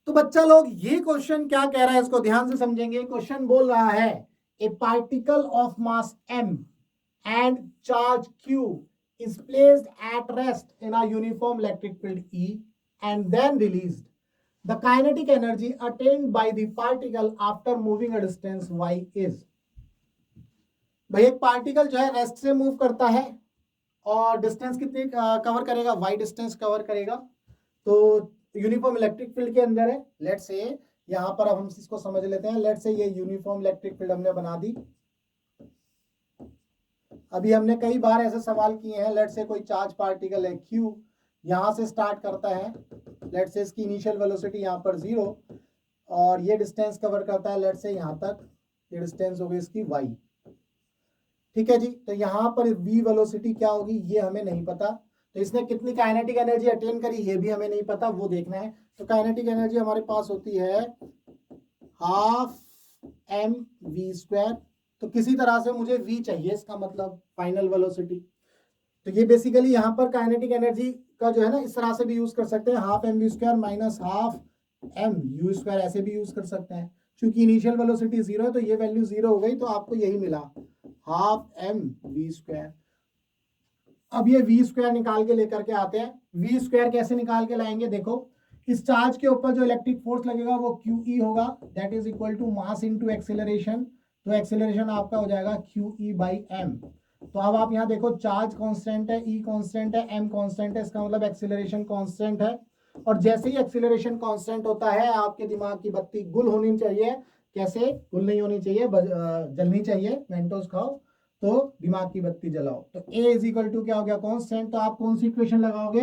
तो बच्चा लोग ये क्वेश्चन क्या कह रहा है इसको ध्यान से समझेंगे। क्वेश्चन बोल रहा है ए particle of mass m and charge q is placed at rest in a uniform electric field E and then released. The kinetic energy attained by the particle after moving a distance y is. भाई एक particle जो है rest से move करता है और distance कितनी cover करेगा, y डिस्टेंस कवर करेगा। तो यूनिफॉर्म इलेक्ट्रिक फील्ड के अंदर है। लेट से यहां पर अब हम इसको समझ लेते हैं। लेट से ये यूनिफॉर्म इलेक्ट्रिक फील्ड हमने बना दी। अभी हमने कई बार ऐसे सवाल किए हैं। लेट से कोई चार्ज पार्टिकल है Q, यहां से स्टार्ट करता है। लेट से इसकी इनिशियल वेलोसिटी यहाँ पर 0 और ये डिस्टेंस कवर करता है लेट से यहाँ तक। ये डिस्टेंस होगी इसकी y। ठीक है जी। तो यहाँ पर v वेलोसिटी क्या होगी ये हमें नहीं पता। तो इसने कितनी काइनेटिक एनर्जी अटेन करी ये भी हमें नहीं पता, वो देखना है। तो काइनेटिक एनर्जी हमारे पास होती है हाफ mv²। तो किसी तरह से मुझे v चाहिए, इसका मतलब फाइनल वेलोसिटी। तो ये बेसिकली यहाँ पर काइनेटिक एनर्जी का जो है ना इस तरह से भी यूज कर सकते हैं, half mv² minus half mu², ऐसे भी यूज कर सकते हैं। क्योंकि इनिशियल वेलोसिटी 0 है तो ये वैल्यू 0 हो गई, तो आपको यही मिला हाफ mv²। अब ये v² निकाल के लेकर के आते हैं। v² कैसे निकाल के लाएंगे, देखो इस चार्ज के ऊपर जो इलेक्ट्रिक फोर्स लगेगा वो QE होगा, that is equal to mass into acceleration. तो एक्सेलरेशन आपका हो जाएगा QE/m। तो अब आप यहाँ देखो चार्ज कांस्टेंट है, E कांस्टेंट है, m कांस्टेंट है, इसका मतलब एक्सेलरेशन कांस्टेंट है। और जैसे ही एक्सेलरेशन कांस्टेंट होता है आपके दिमाग की बत्ती गुल होनी चाहिए। कैसे गुल नहीं होनी चाहिए, जलनी चाहिए। मेंटोस खाओ तो दिमाग की बत्ती जलाओ। तो A इज इक्वल टू क्या हो गया, कांस्टेंट। तो आप कौन सी इक्वेशन लगाओगे,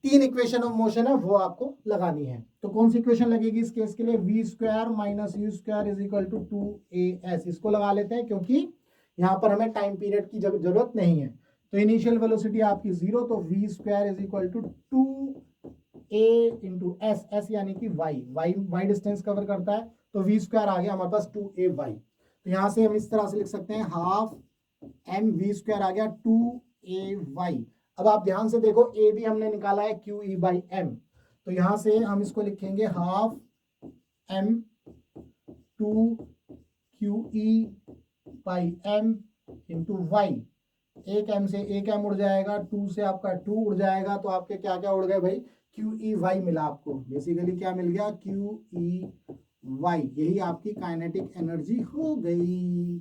3 इक्वेशन ऑफ मोशन है वो आपको लगानी है। तो कौन सी इक्वेशन लगेगी इस केस के लिए, v² minus u² is equal to 2as। इसको लगा लेते हैं क्योंकि यहाँ पर हमें टाइम पीरियड की जरूरत नहीं है। तो इनिशियल वेलोसिटी आपकी 0, तो v² is equal to 2a into s यानी कि y डिस्टेंस कवर करता है। तो v² आ गया हमारे पास 2ay। तो यहाँ से हम इस तरह से लिख सकते हैं हाफ mv² आ गया 2ay। अब आप ध्यान से देखो a भी हमने निकाला है QE/m। तो यहां से हम इसको लिखेंगे half m 2 QE/m into y। एक m से एक m उड़ जाएगा, 2 से आपका 2 उड़ जाएगा, तो आपके क्या क्या उड़ गए भाई, QE/y मिला आपको। बेसिकली क्या मिल गया, QE/y। यही आपकी काइनेटिक एनर्जी हो गई,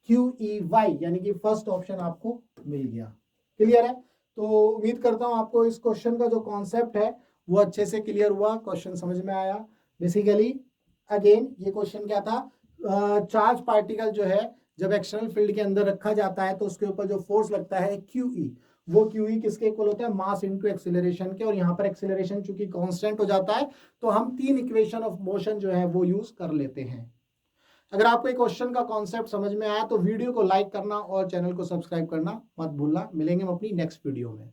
QE/y, यानी कि फर्स्ट ऑप्शन आपको मिल गया। क्लियर है। तो उम्मीद करता हूं आपको इस क्वेश्चन का जो कॉन्सेप्ट है वो अच्छे से क्लियर हुआ, क्वेश्चन समझ में आया। बेसिकली अगेन ये क्वेश्चन क्या था, चार्ज पार्टिकल जो है जब एक्सटर्नल फील्ड के अंदर रखा जाता है तो उसके ऊपर जो फोर्स लगता है QE, वो QE किसके इक्वल होता है, मास इनटू एक्सीलरेशन के। और यहाँ पर एक्सीलरेशन चूंकि कांस्टेंट हो जाता है तो हम 3 इक्वेशन ऑफ मोशन जो है वो यूज कर लेते हैं। अगर आपको क्वेश्चन का कॉन्सेप्ट समझ में आया तो वीडियो को लाइक करना और चैनल को सब्सक्राइब करना मत भूलना। मिलेंगे हम अपनी नेक्स्ट वीडियो में।